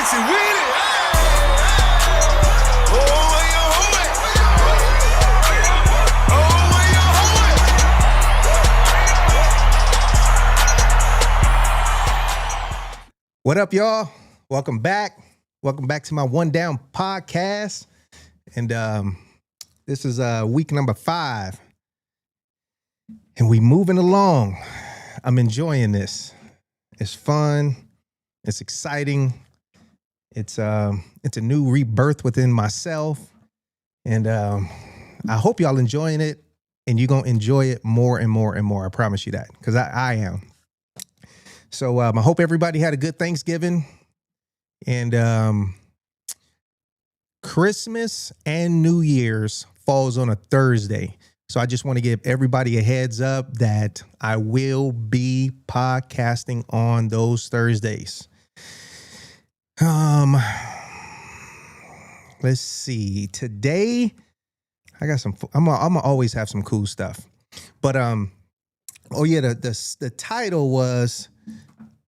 Quincy with it. Oh, where you hoe it? Oh, where you hoe it? What up, y'all? Welcome back. Welcome back to my One Down podcast. And this is week number 5. And we moving along. I'm enjoying this. It's fun. It's exciting. It's a new rebirth within myself. And I hope y'all enjoying it. And you're going to enjoy it more and more and more. I promise you that. Because I am. So I hope everybody had a good Thanksgiving. And Christmas and New Year's falls on a Thursday. So I just want to give everybody a heads up that I will be podcasting on those Thursdays. Let's see. Today I got some. I'm gonna always have some cool stuff. But oh yeah, the title was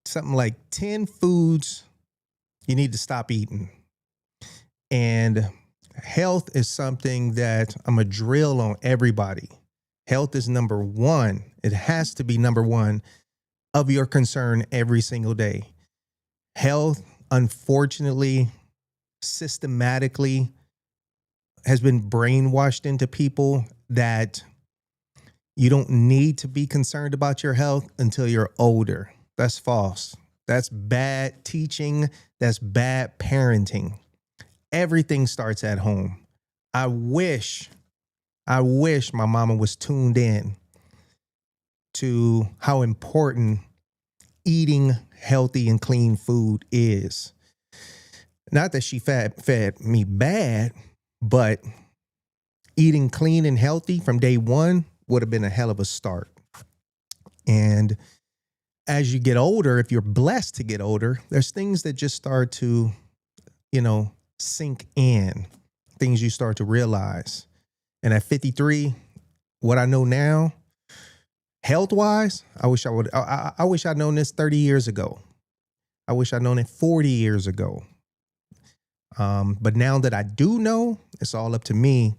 something like 10 foods you need to stop eating. And health is something that I'm going to drill on everybody. Health is number one. It has to be number one of your concern every single day. Health, unfortunately, systematically has been brainwashed into people that you don't need to be concerned about your health until you're older. That's false. That's bad teaching. That's bad parenting. Everything starts at home. I wish my mama was tuned in to how important eating healthy and clean food is. Not that she fed me bad, but eating clean and healthy from day one would have been a hell of a start. And as you get older, if you're blessed to get older, there's things that just start to, sink in, things you start to realize. And at 53, what I know now, health-wise, I wish I'd known this 30 years ago. I wish I'd known it 40 years ago. But now that I do know, it's all up to me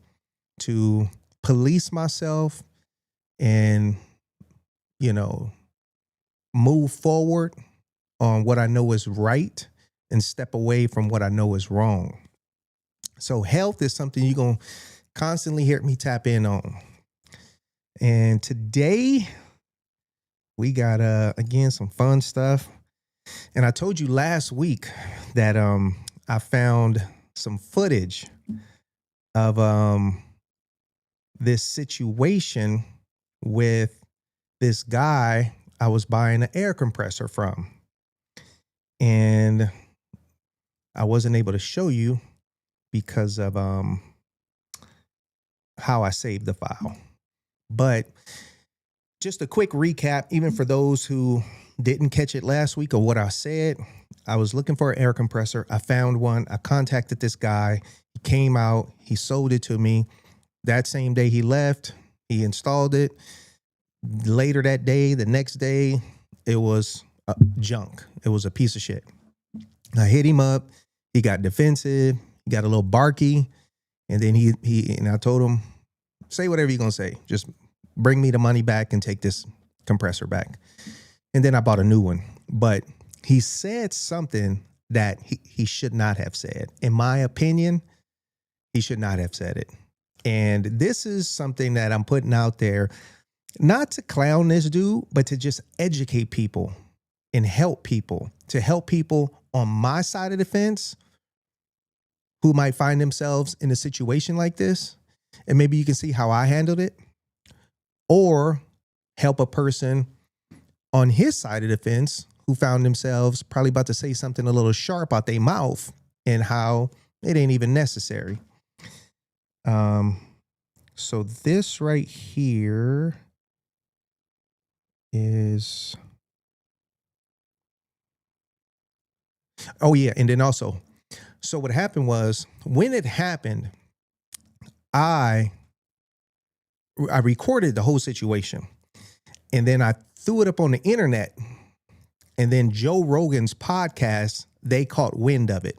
to police myself and, move forward on what I know is right and step away from what I know is wrong. So health is something you're going to constantly hear me tap in on. And today we got, again, some fun stuff. And I told you last week that I found some footage of this situation with this guy I was buying an air compressor from. And I wasn't able to show you because of how I saved the file. But just a quick recap, even for those who didn't catch it last week or what I said, I was looking for an air compressor. I found one. I contacted this guy. He came out. He sold it to me. That same day he left, he installed it. Later that day, the next day, it was junk. It was a piece of shit. I hit him up. He got defensive. He got a little barky. And then and I told him, say whatever you're going to say. Just bring me the money back and take this compressor back. And then I bought a new one. But he said something that he should not have said. In my opinion, he should not have said it. And this is something that I'm putting out there, not to clown this dude, but to just educate people and help people, to help people on my side of the fence who might find themselves in a situation like this. And maybe you can see how I handled it, or help a person on his side of the fence who found themselves probably about to say something a little sharp out their mouth and how it ain't even necessary. So this right here is, oh yeah. And then also, so what happened was when it happened, I recorded the whole situation and then I threw it up on the internet, and then Joe Rogan's podcast they caught wind of it.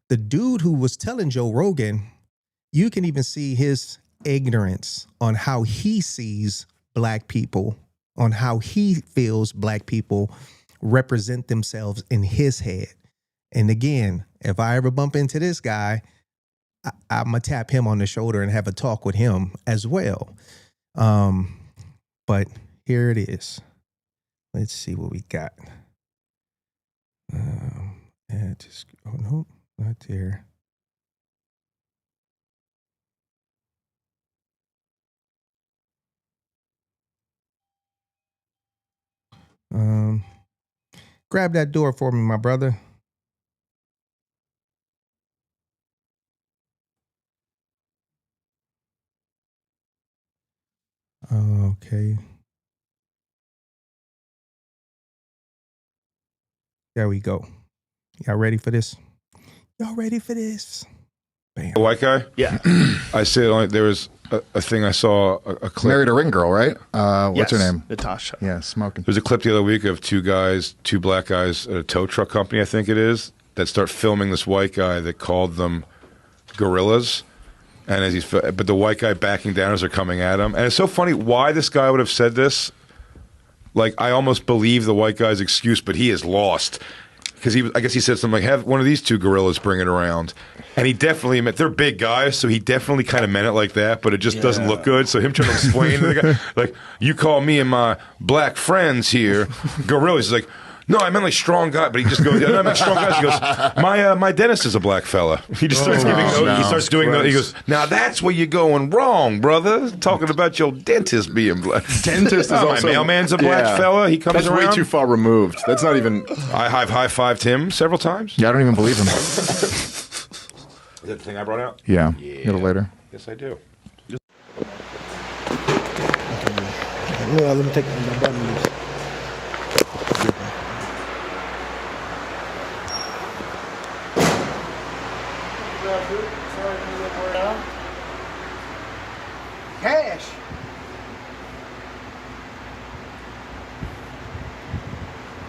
The dude who was telling Joe Rogan, you can even see his ignorance on how he sees black people, on how he feels black people represent themselves in his head. And again, if I ever bump into this guy, I'm going to tap him on the shoulder and have a talk with him as well. But here it is. Let's see what we got. Oh, no, not there. Grab that door for me, my brother. Okay. There we go. Y'all ready for this? Y'all ready for this? Bam. The white guy? Yeah. I said there was a thing I saw, a clip. Married a ring girl, right? What's her name? Natasha. Yeah, smoking. There was a clip the other week of two black guys at a tow truck company, I think it is, that start filming this white guy that called them gorillas. And but the white guy backing down as they're coming at him. And it's so funny why this guy would have said this. Like, I almost believe the white guy's excuse, but he is lost. Because I guess he said something like, have one of these two gorillas bring it around. And he definitely meant, they're big guys, so he definitely kind of meant it like that, but it just doesn't look good. So him trying to explain to the guy, like, you call me and my black friends here gorillas. He's like, no, I meant like strong guy, but he just goes, I meant strong guys. He goes, my dentist is a black fella. He just starts giving notes. He starts doing that. He goes, now that's where you're going wrong, brother. Talking about your dentist being black. Dentist is also my mailman's a black fella. He comes That's around. way too far removed. That's not even. I high-fived him several times. Yeah, I don't even believe him. Is that the thing I brought out? Yeah. A little later. Yes, I do. Well, let me take my button loose. Cash.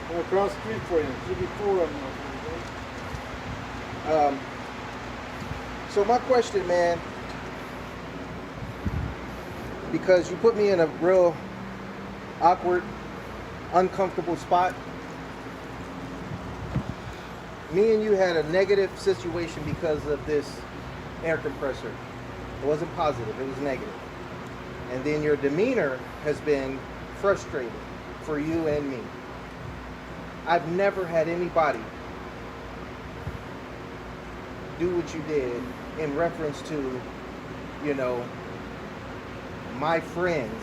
I'm across the street for you. Should be 4 of them. So my question, man, because you put me in a real awkward, uncomfortable spot. Me and you had a negative situation because of this air compressor. It wasn't positive, it was negative. And then your demeanor has been frustrated for you and me. I've never had anybody do what you did in reference to, you know, my friends,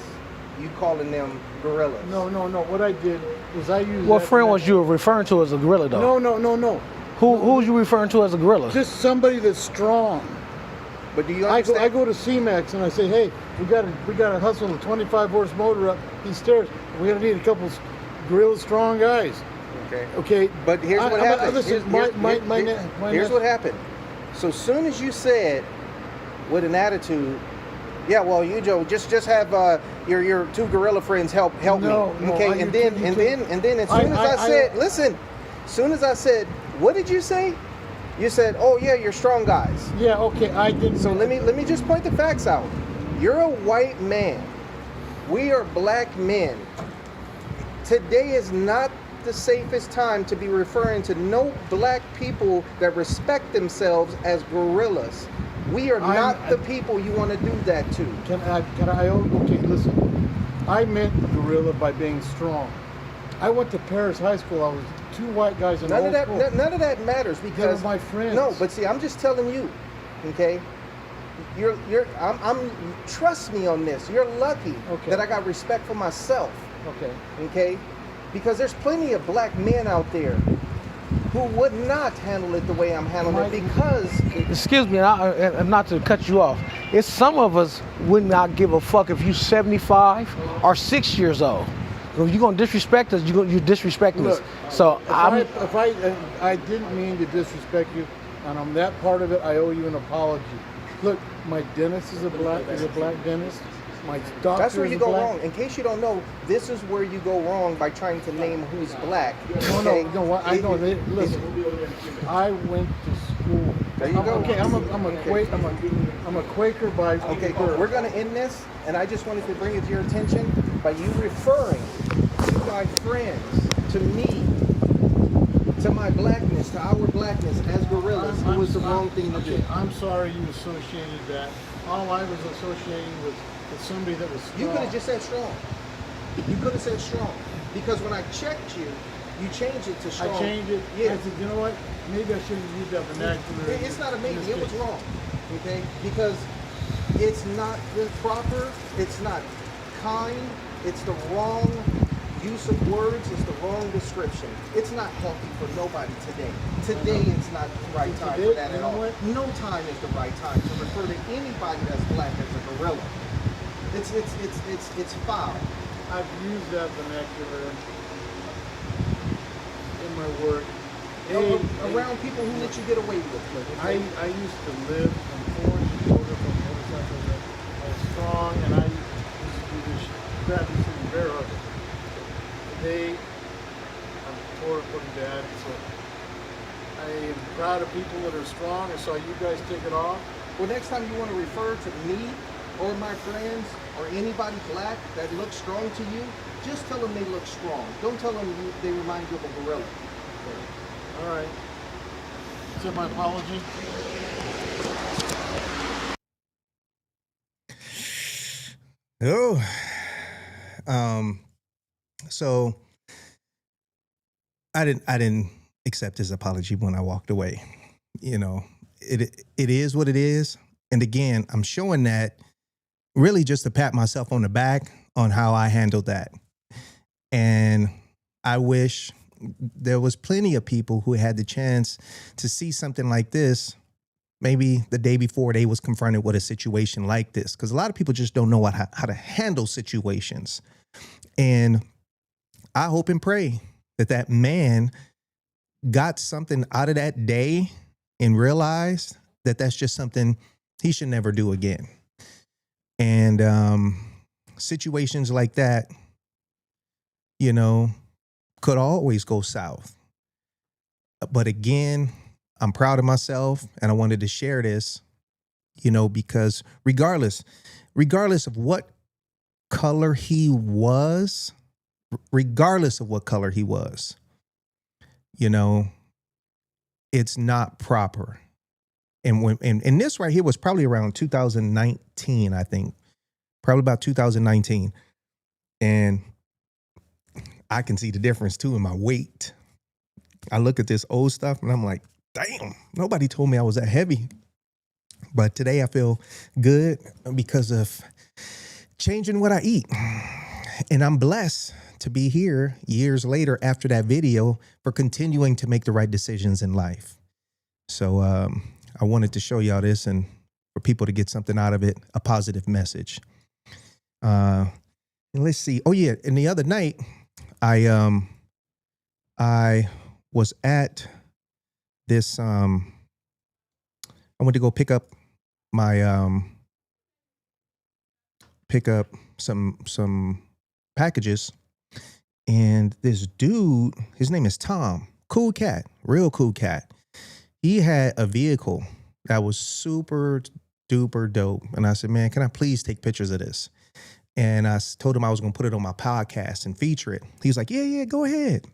you calling them gorillas. No. What I did was I used. What friend was you referring to as a gorilla, though? No. Who was you referring to as a gorilla? Just somebody that's strong. But do you I understand? go to C-Max and I say, hey, we gotta hustle a 25 horse motor up these stairs. We're gonna need a couple gorilla strong guys. Okay. But here's what happened. Listen, Here's what happened. So soon as you said, with an attitude, yeah, well, you Joe, just have your two gorilla friends help me. Okay, and then as soon as I said, listen, as soon as I said, what did you say? You said, oh yeah, you're strong guys. Yeah, okay, I didn't. So let me just point the facts out. You're a white man. We are black men. Today is not the safest time to be referring to no black people that respect themselves as gorillas. We are not the people you want to do that to. Okay, listen. I meant gorilla by being strong. I went to Paris High School. I was 2 white guys in None the of whole that. school. None of that matters because They were my friends. No, but see, I'm just telling you, okay. I'm. Trust me on this. You're lucky that I got respect for myself. Okay. Because there's plenty of black men out there who would not handle it the way I'm handling it because. Excuse me, and not to cut you off. It's some of us would not give a fuck if you're 75 or 6 years old. If you're gonna disrespect us, you're disrespecting us. So if I didn't mean to disrespect you, and on that part of it, I owe you an apology. Look, my dentist is a black dentist, My doctor. That's where is you a go black- wrong. In case you don't know, this is where you go wrong by trying to name who's black. No, okay? no, what? I know. Listen, I went to school. There you go. Okay, I'm a Quaker by Okay, birth. we're gonna end this, and I just wanted to bring it to your attention by you referring to my friends, to me, to my blackness, to our blackness as gorillas. It was the wrong thing to do. I'm sorry you associated that. All I was associating was somebody that was strong. You could have just said strong. You could have said strong. Because when I checked you, you changed it to strong. I changed it. Yeah. I said, you know what? Maybe I shouldn't use that vernacular. It's not a maybe. in this It was case. wrong. Okay? Because it's not the proper, it's not kind, it's the wrong use of words, it's the wrong description. It's not healthy for nobody today. Today is not the right time for that you at know all. what? No time is the right time to refer to anybody that's black as a gorilla. It's foul. I've used that vernacular in my work. Around people who let you get away with it. I used to live in Orange, Florida from motorcycles. I was strong, and I used to do this crappy thing very hard. Today, I'm tore up pretty bad, so I am proud of people that are strong. I saw you guys take it off. Well, next time you want to refer to me or my friends or anybody black that looks strong to you, just tell them they look strong. Don't tell them they remind you of a gorilla. All right. Accept my apology. Oh, so I didn't accept his apology when I walked away. You know, it is what it is. And again, I'm showing that really just to pat myself on the back on how I handled that. And I wish there was plenty of people who had the chance to see something like this maybe the day before they was confronted with a situation like this, because a lot of people just don't know how to handle situations. And I hope and pray that that man got something out of that day and realized that that's just something he should never do again. And situations like that, you know, could always go south. But again, I'm proud of myself, and I wanted to share this, you know, because regardless of what color he was, you know, it's not proper. And this right here was probably around 2019, I think, probably about 2019. And I can see the difference too in my weight. I look at this old stuff and I'm like, damn, nobody told me I was that heavy. But today I feel good because of changing what I eat. And I'm blessed to be here years later after that video for continuing to make the right decisions in life. So I wanted to show y'all this and for people to get something out of it, a positive message. And let's see. Oh yeah, and the other night I was at this I went to go pick up my some packages, and this dude, his name is Tom, cool cat, real cool cat. He had a vehicle that was super duper dope, and I said, man, can I please take pictures of this? And I told him I was gonna put it on my podcast and feature it. He's like, yeah, go ahead.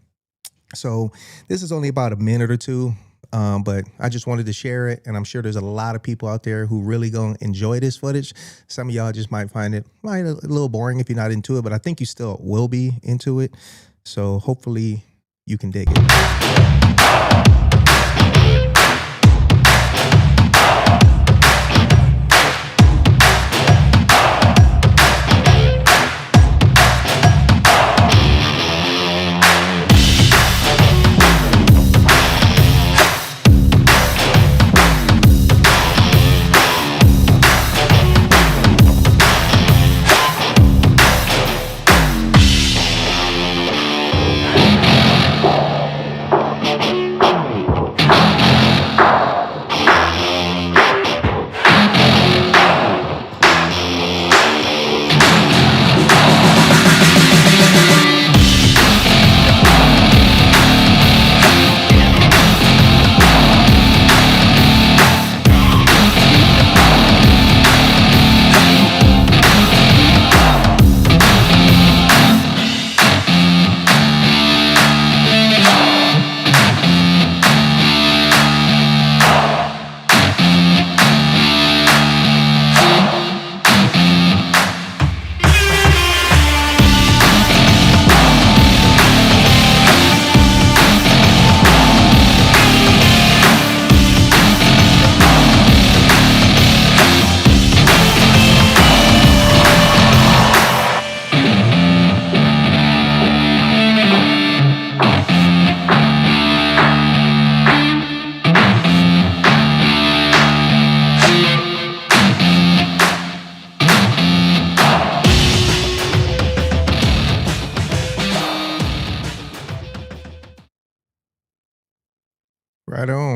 So this is only about a minute or two, but I just wanted to share it. And I'm sure there's a lot of people out there who really gonna enjoy this footage. Some of y'all just might find it a little boring if you're not into it, but I think you still will be into it. So hopefully you can dig it.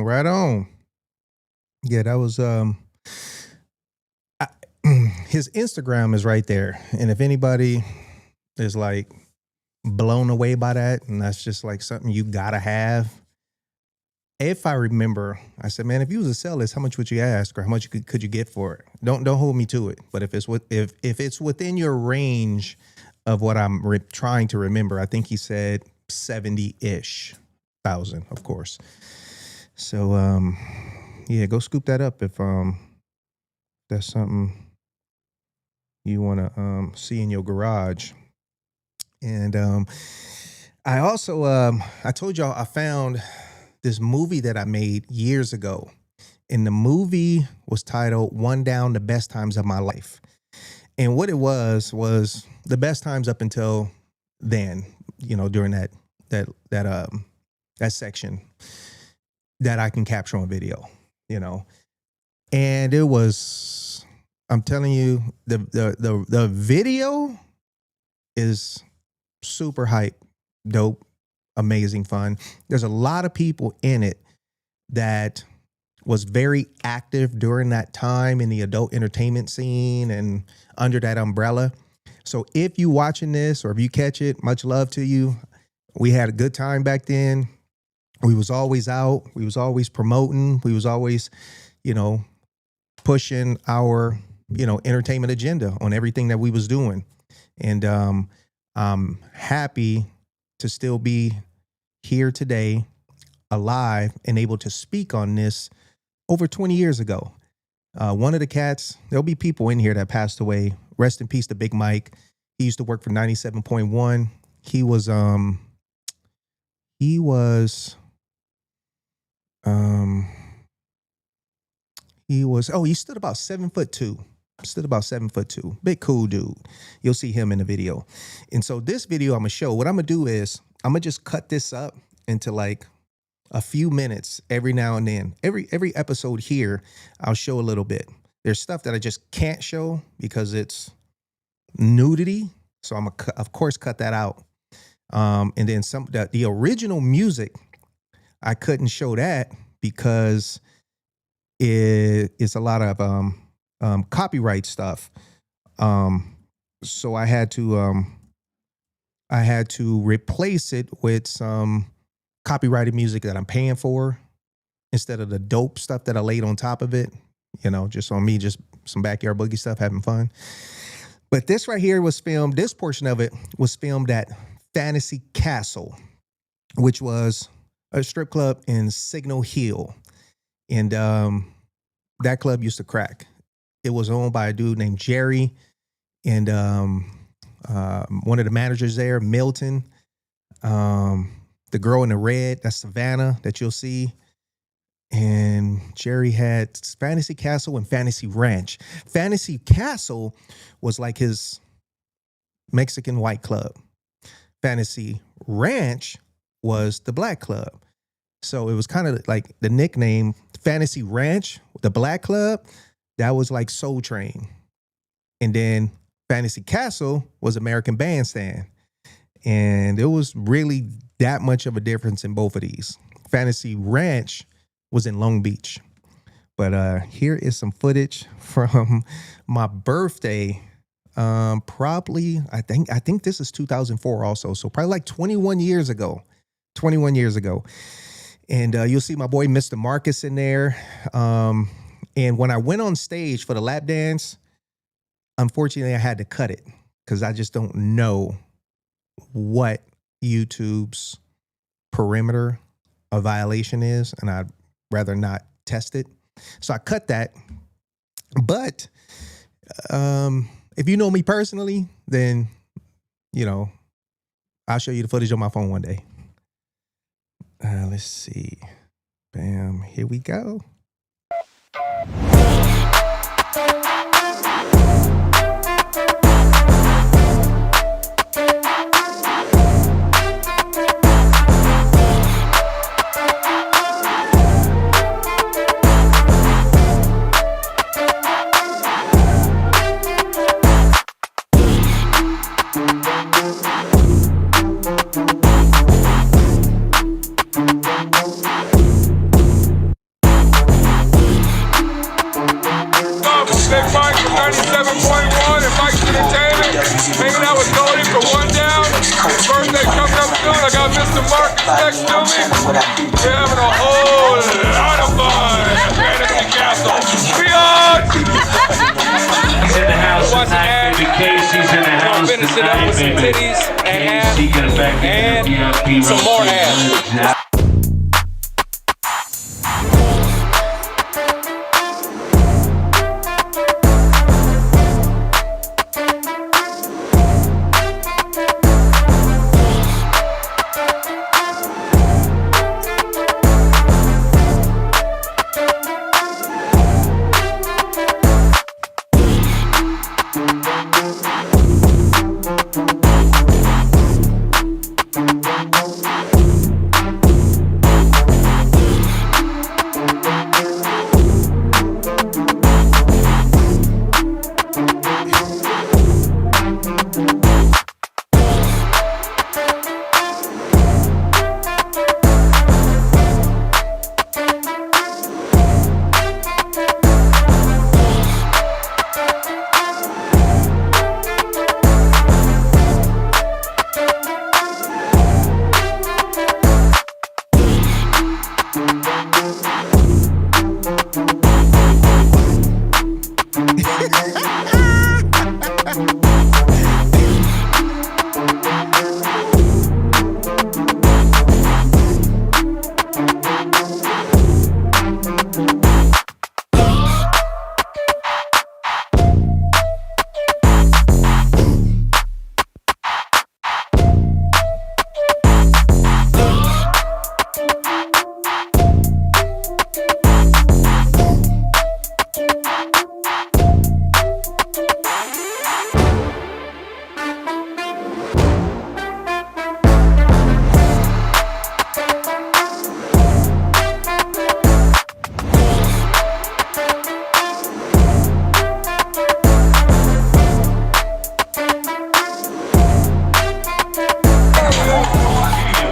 right on. Yeah, that was I, his Instagram is right there. And if anybody is like blown away by that, and that's just like something you gotta have. If I remember, I said, man, if you was to sell this, how much would you ask, or how much could you get for it? Don't hold me to it. But if it's within your range of what I'm trying to remember, I think he said 70-ish thousand, of course. So yeah, go scoop that up if that's something you want to see in your garage. And I also I told y'all I found this movie that I made years ago. And the movie was titled One Down, the Best Times of My Life. And what it was the best times up until then, during that section that I can capture on video, And it was, I'm telling you, the video is super hype, dope, amazing fun. There's a lot of people in it that was very active during that time in the adult entertainment scene and under that umbrella. So if you watching this or if you catch it, much love to you. We had a good time back then. We was always out. We was always promoting. We was always, pushing our, entertainment agenda on everything that we was doing. And I'm happy to still be here today, alive, and able to speak on this over 20 years ago. One of the cats, there'll be people in here that passed away. Rest in peace to Big Mike. He used to work for 97.1. He stood about 7'2". Stood about 7'2". Big cool dude. You'll see him in the video. And so this video I'm gonna show, what I'm gonna do is I'm gonna just cut this up into like a few minutes every now and then. Every episode here, I'll show a little bit. There's stuff that I just can't show because it's nudity. So I'm gonna, of course, cut that out. And then the original music, I couldn't show that because it's a lot of copyright stuff. So I had to replace it with some copyrighted music that I'm paying for instead of the dope stuff that I laid on top of it, just on me, just some backyard boogie stuff, having fun. But this right here was filmed, this portion of it was filmed at Fantasy Castle, which was a strip club in Signal Hill. And that club used to crack. It was owned by a dude named Jerry, and one of the managers there, Milton. The girl in the red, that's Savannah, that you'll see. And Jerry had Fantasy Castle and Fantasy Ranch. Fantasy Castle was like his Mexican white club. Fantasy Ranch was the black club. So it was kind of like the nickname Fantasy Ranch, the black club, that was like Soul Train. And then Fantasy Castle was American Bandstand. And there was really that much of a difference in both of these. Fantasy Ranch was in Long Beach. But here is some footage from my birthday. Probably, I think this is 2004 also. So probably like 21 years ago. 21 years ago. And you'll see my boy, Mr. Marcus, in there. And when I went on stage for the lap dance, unfortunately, I had to cut it because I just don't know what YouTube's perimeter of violation is, and I'd rather not test it. So I cut that. But if you know me personally, then, I'll show you the footage on my phone one day. Let's see. Bam. Here we go. Hanging out with Cody from One Down. His birthday coming up soon. I got Mr. Marcus next to me. We're having a whole lot of fun at Fantasy Castle. We on! In the house tonight, baby. Casey's in the house Finish it up with some tonight, baby. titties Casey got back in the VIP some more ass.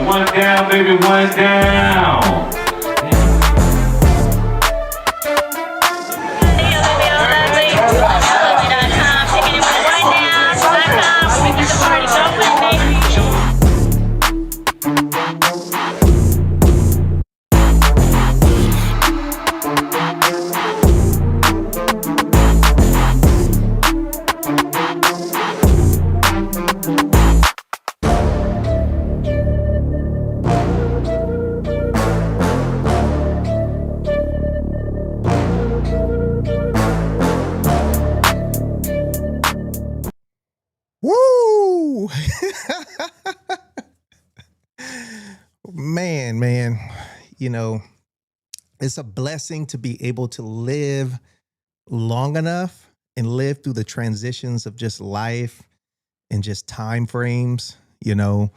One down, baby, one down. Woo! Man, you know, it's a blessing to be able to live long enough and live through the transitions of just life and just time frames. You know,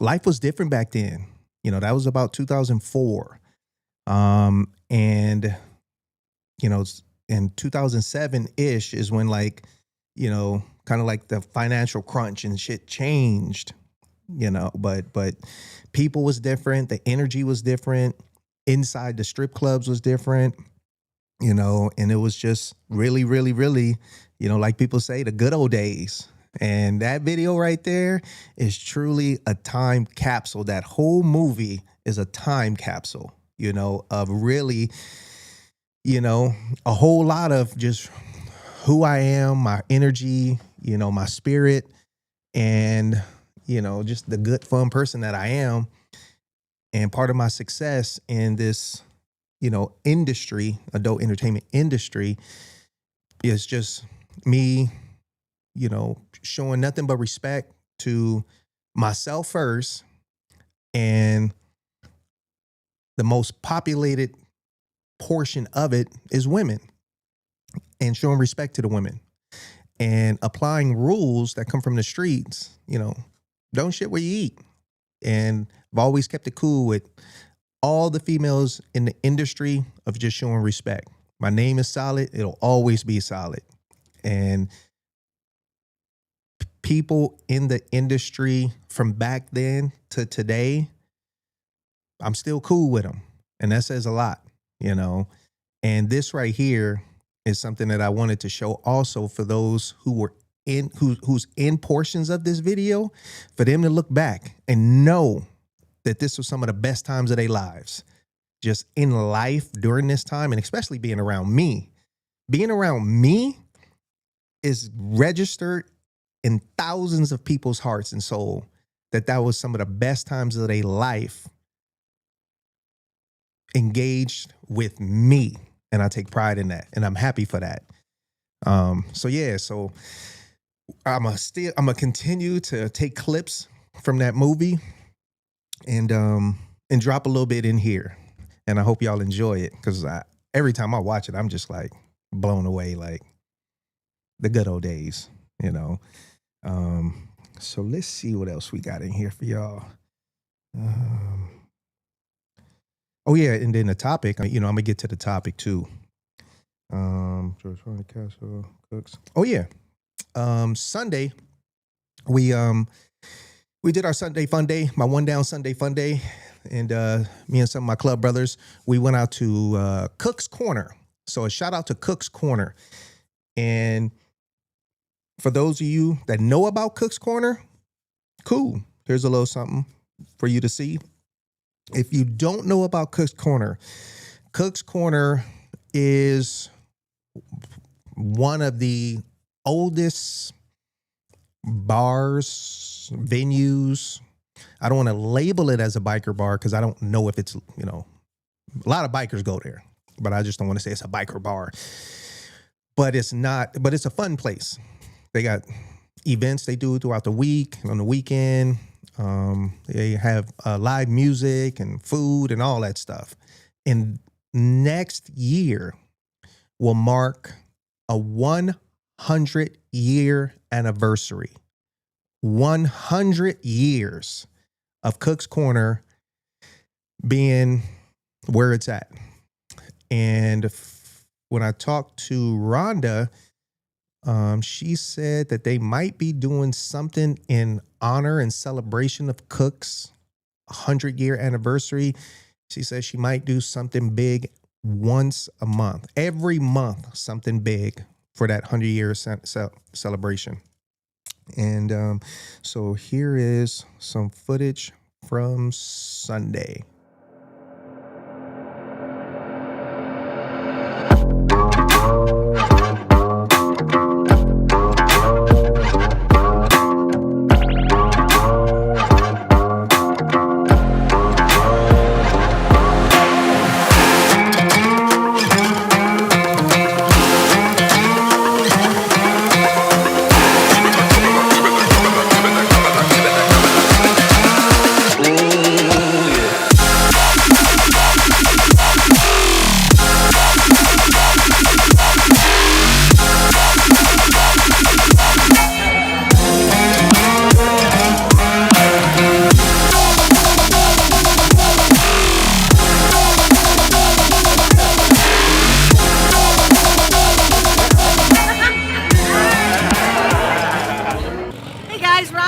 life was different back then. You know, that was about 2004. And, you know, in 2007-ish is when, like, you know, kind of like the financial crunch and shit changed, you know, but people was different. The energy was different. Inside the strip clubs was different, you know, and it was just really, really, really, you know, like people say, the good old days. And that video right there is truly a time capsule. That whole movie is a time capsule, you know, of really, you know, a whole lot of just who I am, my energy, you know, my spirit, and, you know, just the good, fun person that I am. And part of my success in this, you know, industry, adult entertainment industry, is just me, you know, showing nothing but respect to myself first, and the most populated portion of it is women, and showing respect to the women and applying rules that come from the streets. You know, don't shit where you eat. And I've always kept it cool with all the females in the industry of just showing respect. My name is solid. It'll always be solid. And people in the industry from back then to today, I'm still cool with them. And that says a lot, you know. And this right here is something that I wanted to show also for those who were who's in portions of this video, for them to look back and know that this was some of the best times of their lives, just in life during this time, and especially being around me. Being around me is registered in thousands of people's hearts and soul that was some of the best times of their life engaged with me. And I take pride in that, and I'm happy for that. So I'm gonna continue to take clips from that movie and drop a little bit in here. And I hope y'all enjoy it, because every time I watch it, I'm just like blown away, like the good old days, you know. So let's see what else we got in here for y'all. Oh yeah, and then the topic, I'm gonna get to the topic too. George Castle Cooks. Oh yeah. Sunday, we did our Sunday fun day, my one down Sunday fun day, and me and some of my club brothers, we went out to Cook's Corner. So a shout out to Cook's Corner. And for those of you that know about Cook's Corner, cool. Here's a little something for you to see. If you don't know about Cook's Corner is one of the oldest bars, venues. I don't want to label it as a biker bar because I don't know if it's, a lot of bikers go there, but I just don't want to say it's a biker bar. But it's not, but it's a fun place. They got events they do throughout the week and on the weekend. They have live music and food and all that stuff. And next year will mark a 100-year anniversary. 100 years of Cook's Corner being where it's at. And when I talked to Rhonda, she said that they might be doing something in honor and celebration of Cook's 100-year anniversary. She says she might do something big once a month, every month, something big for that 100-year celebration. And so here is some footage from Sunday.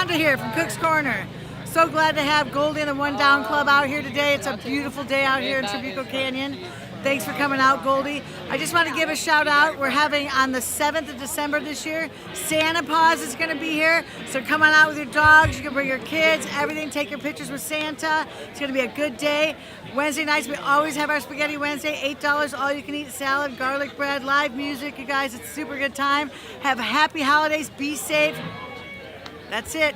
Here from Cook's Corner. So glad to have Goldie and the One Down Club out here today. It's a beautiful day out here in Trabuco Canyon. Thanks for coming out, Goldie. I just want to give a shout out. We're having on the 7th of December this year, Santa Paws is going to be here. So come on out with your dogs. You can bring your kids, everything. Take your pictures with Santa. It's going to be a good day. Wednesday nights, we always have our Spaghetti Wednesday, $8, all you can eat salad, garlic bread, live music. You guys, it's a super good time. Have happy holidays. Be safe. That's it.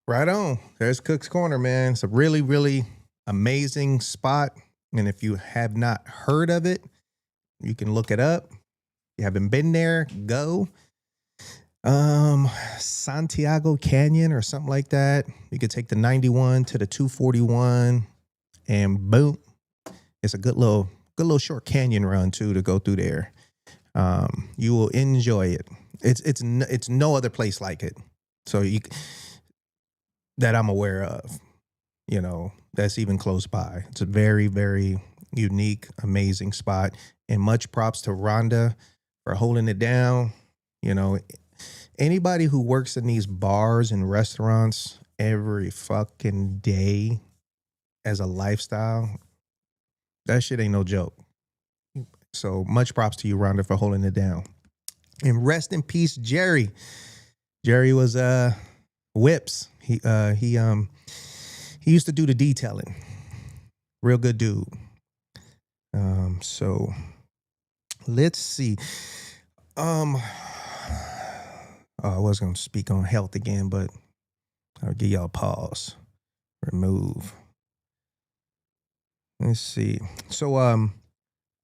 Right on. There's Cook's Corner, man. It's a really, really amazing spot. And if you have not heard of it, you can look it up. If you haven't been there, go. Santiago Canyon or something like that. You could take the 91 to the 241 and boom. It's a good little short canyon run too to go through there. You will enjoy it. It's no other place like it. So that I'm aware of, that's even close by. It's a very, very unique, amazing spot. And much props to Rhonda for holding it down. Anybody who works in these bars and restaurants every fucking day as a lifestyle, that shit ain't no joke. So much props to you, Rhonda, for holding it down. And rest in peace, Jerry. Jerry was whips. He used to do the detailing. Real good dude. So let's see. I was going to speak on health again, but I'll give y'all a pause. Remove. Let's see. So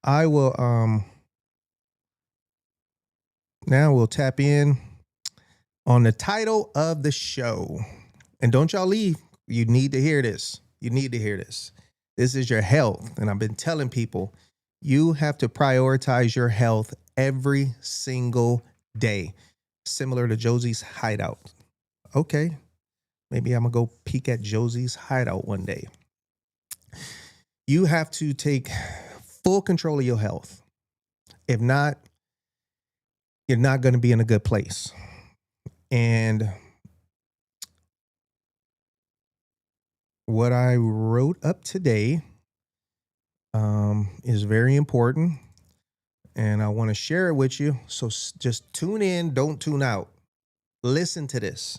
I will now we'll tap in on the title of the show. And don't y'all leave. You need to hear this. You need to hear this. This is your health. And I've been telling people, you have to prioritize your health every single day. Similar to Josie's Hideout. Okay. Maybe I'm going to go peek at Josie's Hideout one day. You have to take full control of your health. If not, you're not going to be in a good place. And what I wrote up today is very important. And I want to share it with you. So just tune in, don't tune out. Listen to this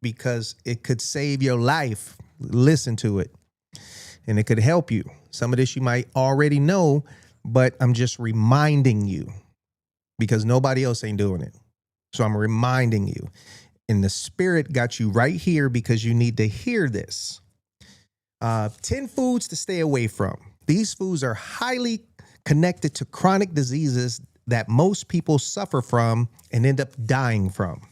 because it could save your life. Listen to it. And it could help you. Some of this you might already know, but I'm just reminding you because nobody else ain't doing it. So I'm reminding you. And the Spirit got you right here because you need to hear this. 10 foods to stay away from. These foods are highly connected to chronic diseases that most people suffer from and end up dying from.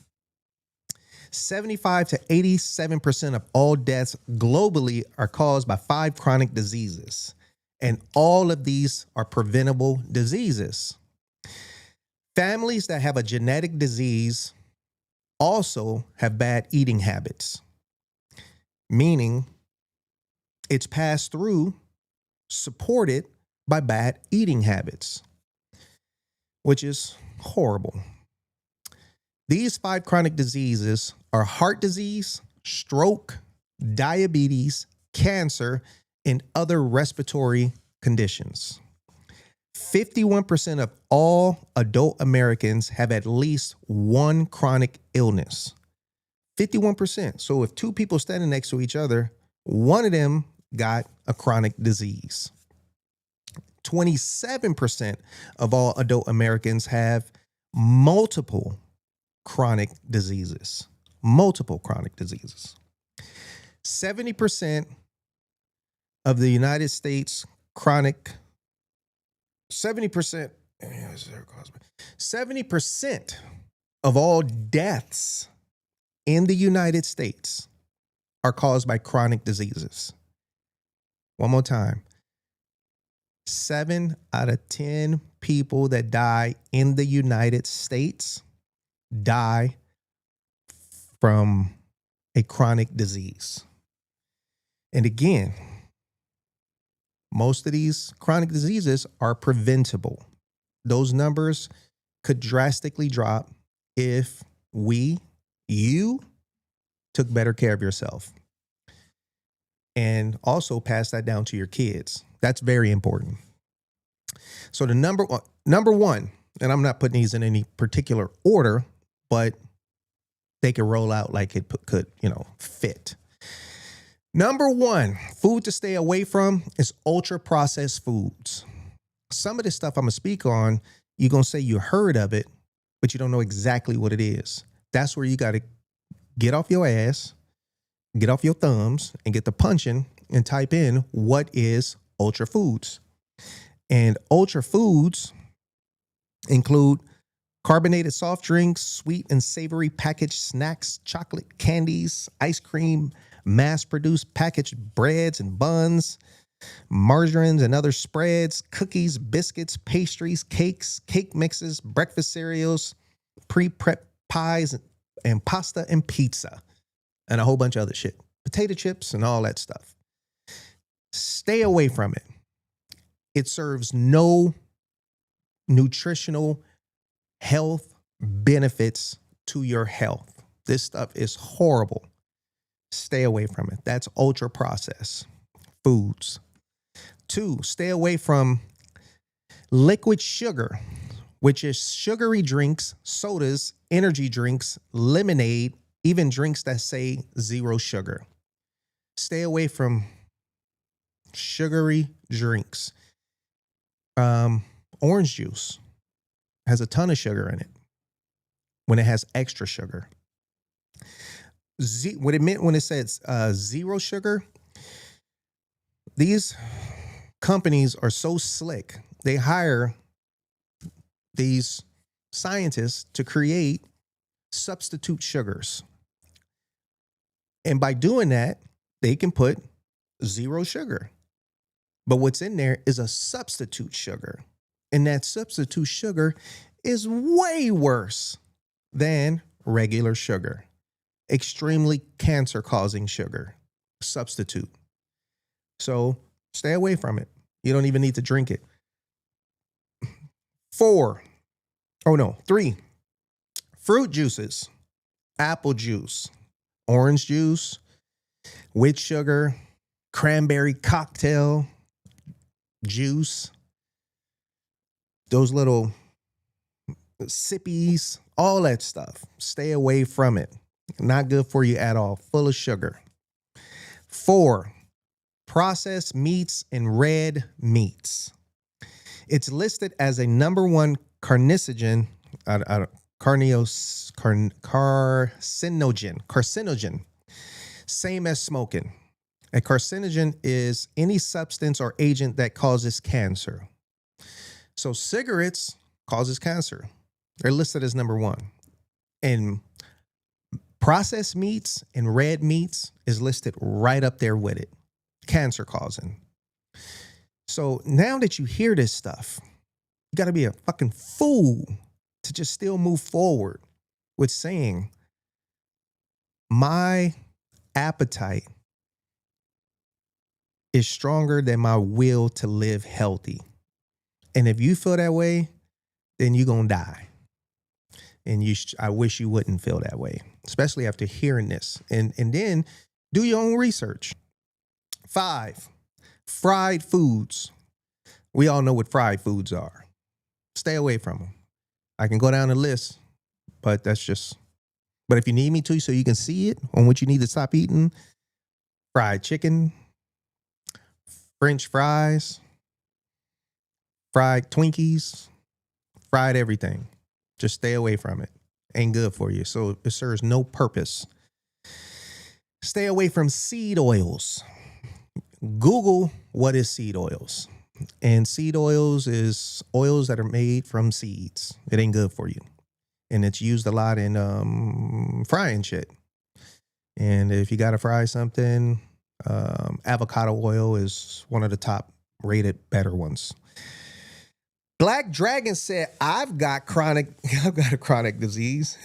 75 to 87% of all deaths globally are caused by 5 chronic diseases. And all of these are preventable diseases. Families that have a genetic disease also have bad eating habits, meaning it's passed through, supported by bad eating habits, which is horrible. These 5 chronic diseases are heart disease, stroke, diabetes, cancer, and other respiratory conditions. 51% of all adult Americans have at least one chronic illness. 51%. So if 2 people standing next to each other, one of them got a chronic disease. 27% of all adult Americans have multiple chronic diseases. Multiple chronic diseases. 70% of the United States chronic 70% of all deaths in the United States are caused by chronic diseases. One more time. 7 out of 10 people that die in the United States die from a chronic disease. And again, most of these chronic diseases are preventable. Those numbers could drastically drop if you took better care of yourself. And also pass that down to your kids. That's very important. So the number one, and I'm not putting these in any particular order, but they could roll out like it could, fit. Number 1, food to stay away from is ultra processed foods. Some of this stuff I'm going to speak on, you're going to say you heard of it, but you don't know exactly what it is. That's where you got to get off your ass, get off your thumbs, and get the punching and type in what is ultra foods. And ultra foods include Carbonated soft drinks, sweet and savory packaged snacks, chocolate candies, ice cream, mass-produced packaged breads and buns, margarines and other spreads, cookies, biscuits, pastries, cakes, cake mixes, breakfast cereals, pre-prep pies, and pasta and pizza, and a whole bunch of other shit. Potato chips and all that stuff. Stay away from it. It serves no nutritional health benefits to your health. This stuff is horrible. Stay away from it. That's ultra processed foods. 2, stay away from liquid sugar, which is sugary drinks, sodas, energy drinks, lemonade, even drinks that say 0 sugar. Stay away from sugary drinks. Orange juice has a ton of sugar in it when it has extra sugar. What it meant when it says 0 sugar, these companies are so slick. They hire these scientists to create substitute sugars. And by doing that, they can put 0 sugar. But what's in there is a substitute sugar. And that substitute sugar is way worse than regular sugar. Extremely cancer-causing sugar. Substitute. So stay away from it. You don't even need to drink it. 3. Fruit juices. Apple juice. Orange juice. With sugar. Cranberry cocktail. Juice. Those little sippies. All that stuff. Stay away from it. Not good for you at all. Full of sugar. 4. Processed meats and red meats. It's listed as a number 1 carcinogen. Carcinogen. Same as smoking. A carcinogen is any substance or agent that causes cancer. So cigarettes causes cancer. They're listed as number 1. And processed meats and red meats is listed right up there with it. Cancer causing. So now that you hear this stuff, you got to be a fucking fool to just still move forward with saying, my appetite is stronger than my will to live healthy. And if you feel that way, then you're going to die. And I wish you wouldn't feel that way, especially after hearing this. And then do your own research. 5, fried foods. We all know what fried foods are. Stay away from them. I can go down the list, but but if you need me to so you can see it on what you need to stop eating, fried chicken, French fries, fried Twinkies, fried everything. Just stay away from it. Ain't good for you. So it serves no purpose. Stay away from seed oils. Google what is seed oils. And seed oils is oils that are made from seeds. It ain't good for you. And it's used a lot in frying shit. And if you got to fry something, avocado oil is one of the top rated better ones. Black Dragon said, I've got a chronic disease.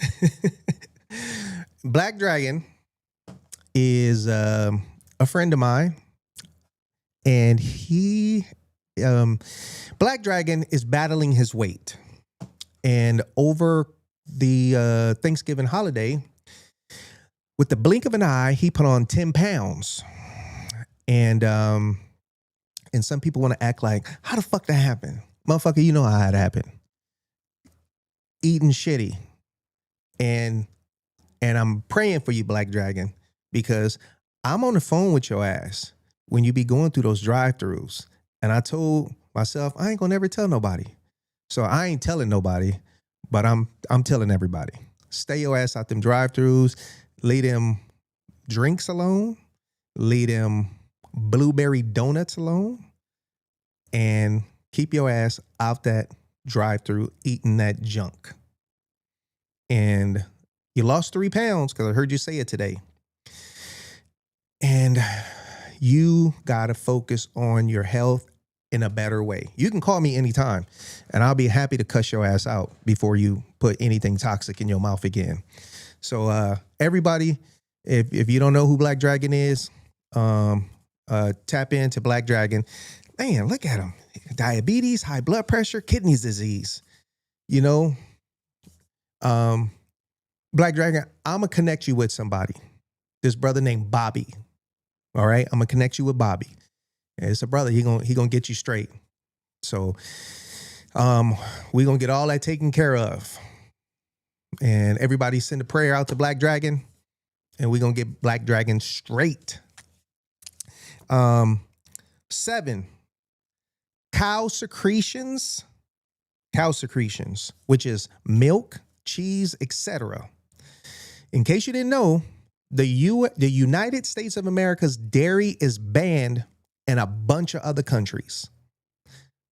Black Dragon is a friend of mine. And Black Dragon is battling his weight. And over the Thanksgiving holiday, with the blink of an eye, he put on 10 pounds. And some people want to act like, how the fuck that happened? Motherfucker, you know how it happened. Eating shitty. And I'm praying for you, Black Dragon, because I'm on the phone with your ass when you be going through those drive-thrus. And I told myself, I ain't gonna never tell nobody. So I ain't telling nobody, but I'm telling everybody. Stay your ass out them drive-thrus. Leave them drinks alone. Leave them blueberry donuts alone. And keep your ass out that drive-thru eating that junk. and you lost 3 pounds, because I heard you say it today, and you got to focus on your health in a better way. You can call me anytime, and I'll be happy to cuss your ass out before you put anything toxic in your mouth again. So everybody, if you don't know who Black Dragon is, tap into Black Dragon. Man, look at him. Diabetes, high blood pressure, kidney disease. You know, Black Dragon, I'm going to connect you with somebody. This brother named Bobby. All right? I'm going to connect you with Bobby. It's a brother. He gonna get you straight. So we're going to get all that taken care of. And everybody send a prayer out to Black Dragon, and we're going to get Black Dragon straight. 7, cow secretions, which is milk, cheese, etc. In case you didn't know, the United States of America's dairy is banned in a bunch of other countries.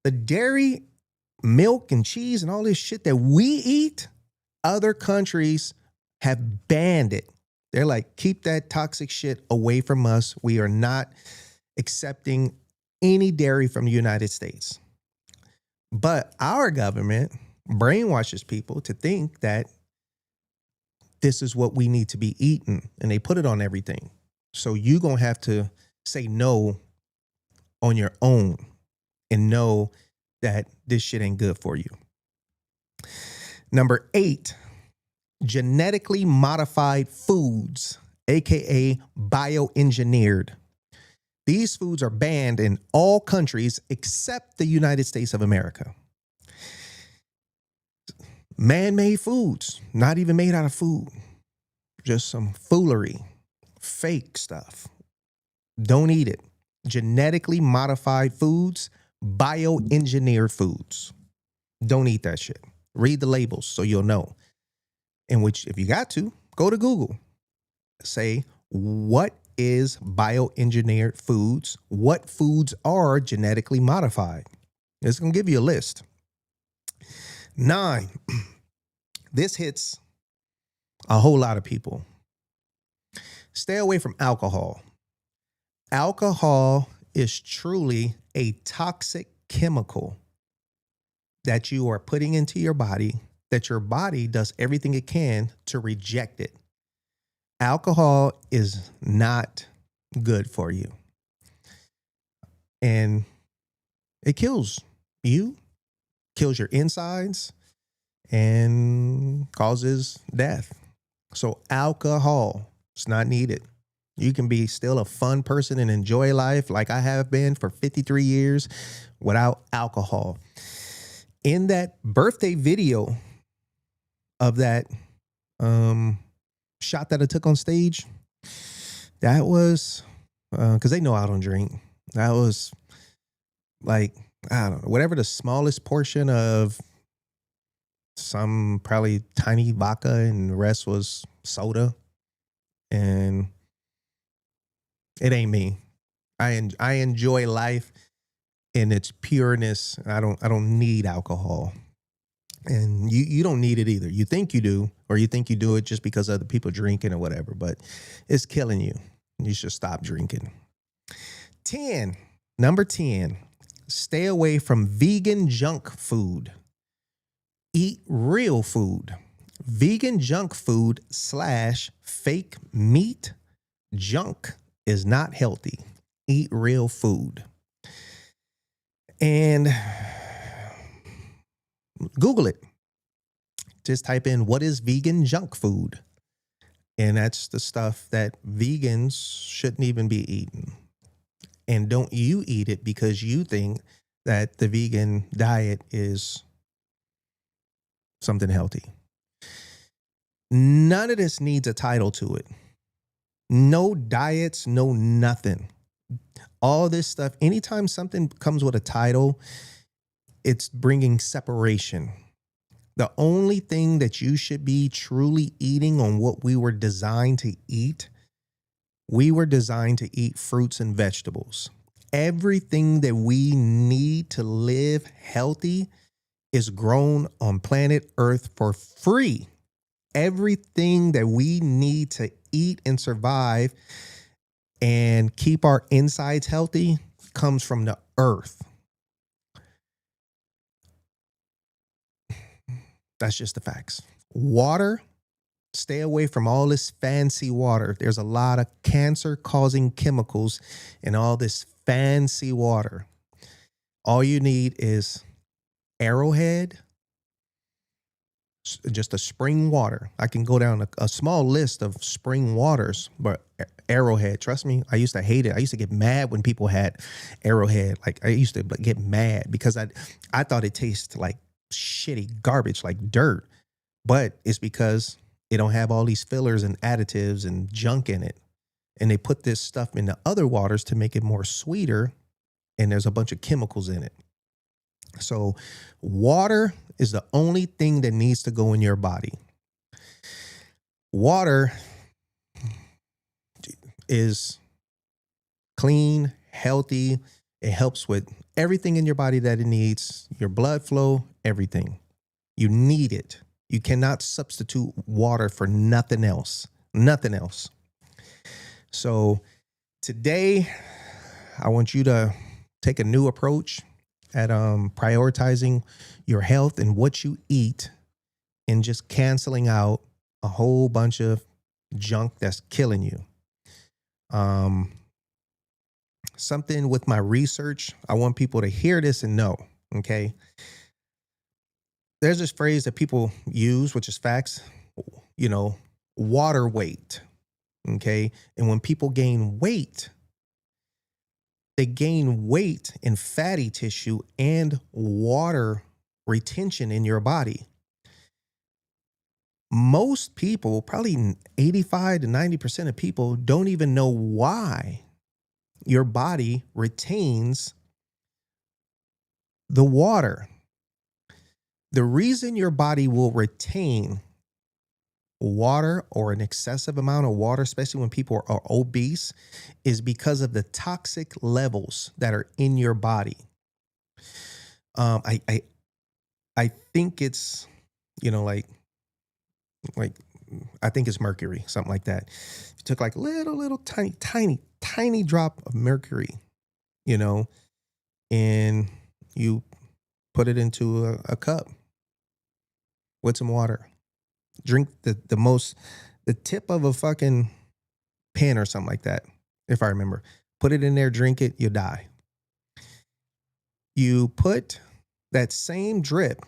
The dairy, milk, and cheese and all this shit that we eat, other countries have banned it. They're like, keep that toxic shit away from us. We are not accepting any dairy from the United States. But our government brainwashes people to think that this is what we need to be eating, and they put it on everything. So you're going to have to say no on your own and know that this shit ain't good for you. Number 8, genetically modified foods, aka bioengineered. These foods are banned in all countries except the United States of America. Man-made foods, not even made out of food. Just some foolery, fake stuff. Don't eat it. Genetically modified foods, bioengineered foods. Don't eat that shit. Read the labels so you'll know. In which, if you got to, go to Google. Say, what is bioengineered foods? What foods are genetically modified? It's going to give you a list. 9, this hits a whole lot of people. Stay away from alcohol. Alcohol is truly a toxic chemical that you are putting into your body, that your body does everything it can to reject it. Alcohol is not good for you. And it kills you, kills your insides, and causes death. So alcohol is not needed. You can be still a fun person and enjoy life like I have been for 53 years without alcohol. In that birthday video of that shot that I took on stage, that was because they know I don't drink. That was like, I don't know, whatever the smallest portion of some probably tiny vodka, and the rest was soda. And it ain't me. I enjoy life in its pureness. I don't need alcohol. And you don't need it either. You think you do, or you think you do it just because other people drinking or whatever, but it's killing you. You should stop drinking. 10, number 10, stay away from vegan junk food. Eat real food. Vegan junk food / fake meat junk is not healthy. Eat real food. And Google it. Just type in, what is vegan junk food? And that's the stuff that vegans shouldn't even be eating. And don't you eat it because you think that the vegan diet is something healthy. None of this needs a title to it. No diets, no nothing. All this stuff, anytime something comes with a title, it's bringing separation. The only thing that you should be truly eating on what we were designed to eat, we were designed to eat fruits and vegetables. Everything that we need to live healthy is grown on planet Earth for free. Everything that we need to eat and survive and keep our insides healthy comes from the earth. That's just the facts. Water, stay away from all this fancy water. There's a lot of cancer-causing chemicals in all this fancy water. All you need is Arrowhead, just a spring water. I can go down a small list of spring waters, but Arrowhead, trust me, I used to hate it. I used to get mad when people had Arrowhead. Like, I used to get mad because I thought it tasted like shitty garbage, like dirt. But it's because it don't have all these fillers and additives and junk in it. And they put this stuff in the other waters to make it more sweeter. And there's a bunch of chemicals in it. So water is the only thing that needs to go in your body. Water is clean, healthy. It helps with everything in your body that it needs, your blood flow, everything. You need it. You cannot substitute water for nothing else. Nothing else. So today, I want you to take a new approach at prioritizing your health and what you eat and just canceling out a whole bunch of junk that's killing you. Something with my research, I want people to hear this and know, okay? There's this phrase that people use, which is facts, you know, water weight, okay? And when people gain weight, they gain weight in fatty tissue and water retention in your body. Most people, probably 85 to 90% of people, don't even know why your body retains the water. The reason your body will retain water or an excessive amount of water, especially when people are obese, is because of the toxic levels that are in your body. I think it's, you know, like I think it's mercury, something like that. You took like little tiny drop of mercury, you know, and you put it into a cup with some water. Drink the tip of a fucking pen or something like that, if I remember. Put it in there, drink it, you die. You put that same drip,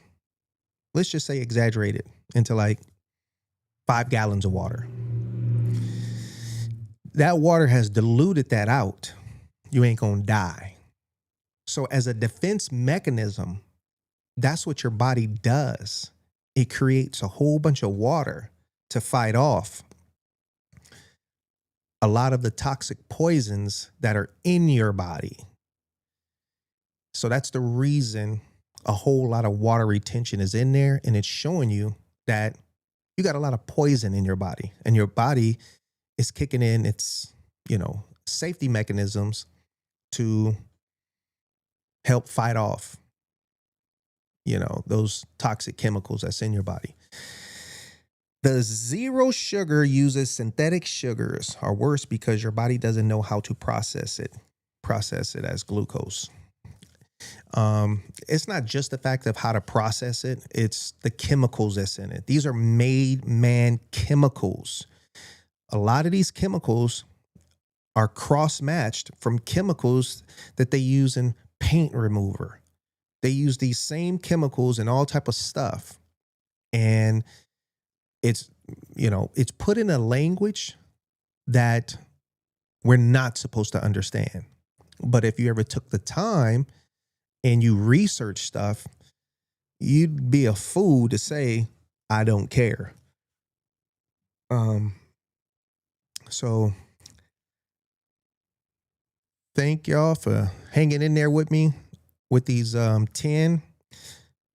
let's just say exaggerate it, into like 5 gallons of water. That water has diluted that out. You ain't gonna die. So as a defense mechanism, that's what your body does. It creates a whole bunch of water to fight off a lot of the toxic poisons that are in your body. So that's the reason a whole lot of water retention is in there, and it's showing you that you got a lot of poison in your body, and your body is kicking in its, you know, safety mechanisms to help fight off, you know, those toxic chemicals that's in your body. The zero sugar uses synthetic sugars are worse because your body doesn't know how to process it as glucose. It's not just the fact of how to process it, it's the chemicals that's in it. These are made man chemicals. A lot of these chemicals are cross-matched from chemicals that they use in paint remover. They use these same chemicals in all type of stuff. And it's, you know, it's put in a language that we're not supposed to understand. But if you ever took the time and you research stuff, you'd be a fool to say, I don't care. So thank y'all for hanging in there with me with these 10.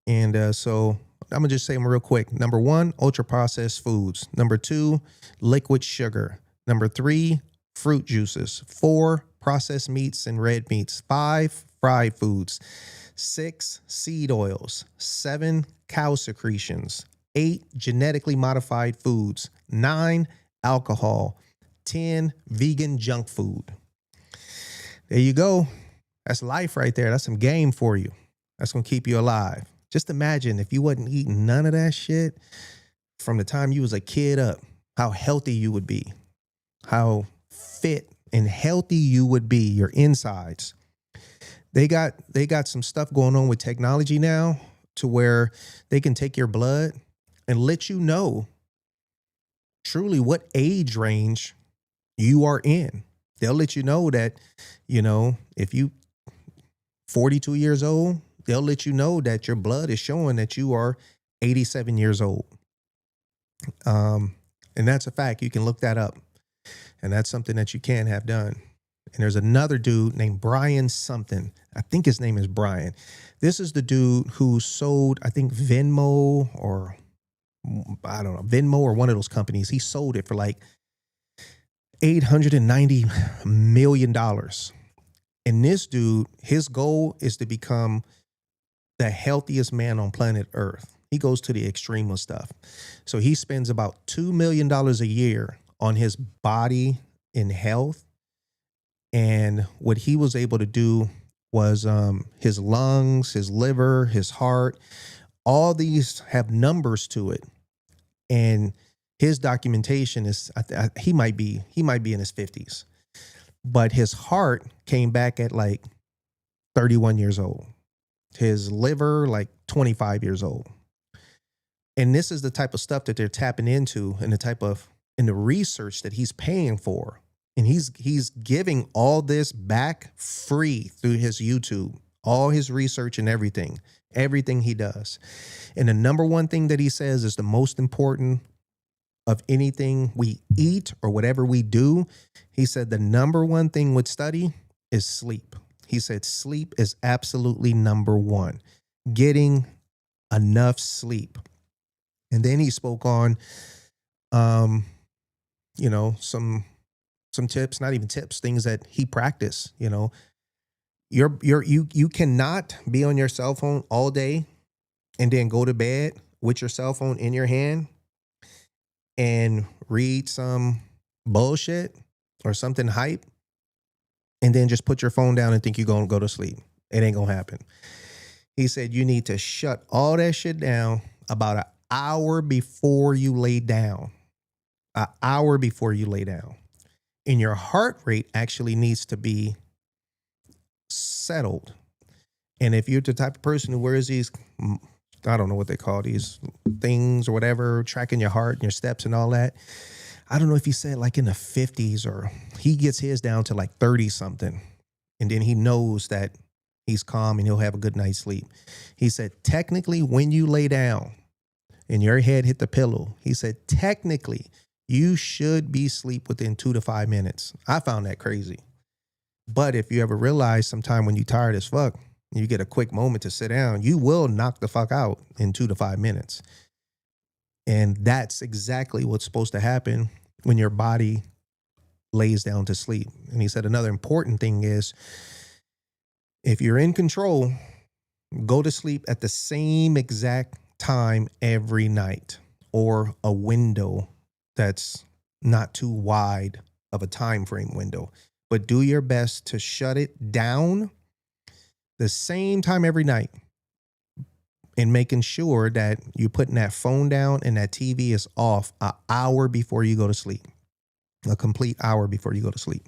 And so I'm gonna just say them real quick. Number 1, ultra processed foods. Number 2, liquid sugar. Number 3, fruit juices. 4, processed meats and red meats. 5, fried foods. 6, seed oils. 7, cow secretions. 8 genetically modified foods, 9 alcohol, 10 vegan junk food. There you go. That's life right there. That's some game for you. That's going to keep you alive. Just imagine if you wasn't eating none of that shit from the time you was a kid up, how healthy you would be, how fit and healthy you would be, your insides. They got some stuff going on with technology now to where they can take your blood and let you know truly what age range you are in. They'll let you know that, if you 42 years old, they'll let you know that your blood is showing that you are 87 years old. And that's a fact. You can look that up. And that's something that you can have done. And there's another dude named Brian something. I think his name is Brian. This is the dude who sold, I think, Venmo or one of those companies. He sold it for like $890 million. And this dude, his goal is to become the healthiest man on planet Earth. He goes to the extreme of stuff. So he spends about $2 million a year on his body and health. And what he was able to do was his lungs, his liver, his heart, all these have numbers to it. And his documentation is, he might be in his 50s, but his heart came back at like 31 years old. His liver, like 25 years old. And this is the type of stuff that they're tapping into and the research that he's paying for. And he's giving all this back free through his YouTube, all his research and everything he does. And the number one thing that he says is the most important of anything we eat or whatever we do. He said the number one thing with study is sleep. He said sleep is absolutely number one. Getting enough sleep. And then he spoke on, some tips, not even tips, things that he practiced. You cannot be on your cell phone all day and then go to bed with your cell phone in your hand and read some bullshit or something hype and then just put your phone down and think you're going to go to sleep. It ain't going to happen. He said you need to shut all that shit down about an hour before you lay down. An hour before you lay down. And your heart rate actually needs to be settled. And if you're the type of person who wears these, I don't know what they call these things or whatever, tracking your heart and your steps and all that. I don't know if he said like in the 50s or he gets his down to like 30 something. And then he knows that he's calm and he'll have a good night's sleep. He said, technically, when you lay down and your head hit the pillow, he said, technically, you should be asleep within 2 to 5 minutes. I found that crazy. But if you ever realize sometime when you're tired as fuck, you get a quick moment to sit down, you will knock the fuck out in 2 to 5 minutes. And that's exactly what's supposed to happen when your body lays down to sleep. And he said another important thing is if you're in control, go to sleep at the same exact time every night or a window that's not too wide of a time frame window, but do your best to shut it down the same time every night and making sure that you're putting that phone down and that TV is off an hour before you go to sleep, a complete hour before you go to sleep.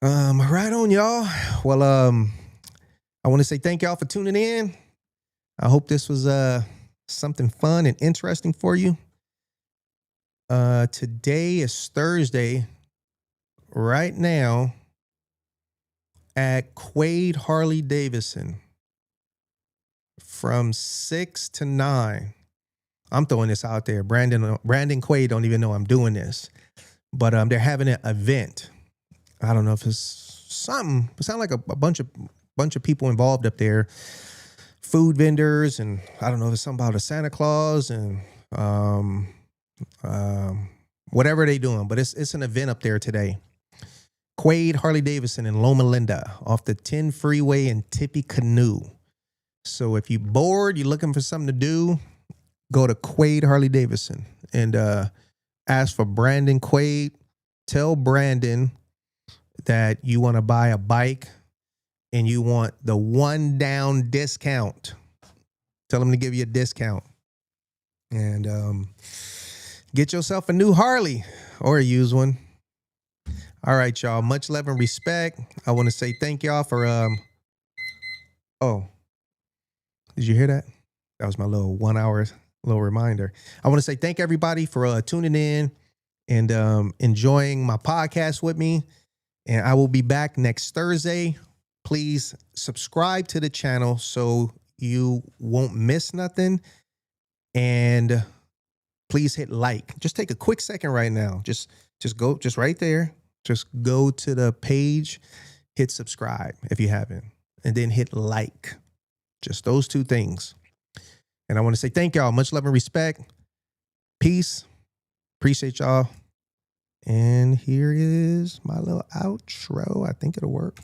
Right on, y'all. Well, I want to say thank y'all for tuning in. I hope this was something fun and interesting for you. Today is Thursday. Right now at Quade Harley Davidson from 6 to 9. I'm throwing this out there. Brandon Quade don't even know I'm doing this, but they're having an event. I don't know if it's something. It sounds like a bunch of people involved up there, food vendors, and I don't know if it's something about a Santa Claus and whatever they doing, but it's an event up there today. Quade Harley Davidson in Loma Linda off the 10 freeway in Tippecanoe. So if you're bored, you're looking for something to do, go to Quaid Harley Davidson and ask for Brandon Quaid. Tell Brandon that you want to buy a bike and you want the one down discount. Tell him to give you a discount. And get yourself a new Harley or a used one. All right, y'all. Much love and respect. I want to say thank y'all for oh, did you hear that? That was my little 1 hour little reminder. I want to say thank everybody for tuning in and enjoying my podcast with me. And I will be back next Thursday. Please subscribe to the channel so you won't miss nothing. And please hit like. Just take a quick second right now. Just go, just right there. Just go to the page, hit subscribe if you haven't, and then hit like. Just those two things. And I want to say thank y'all. Much love and respect. Peace. Appreciate y'all. And here is my little outro. I think it'll work.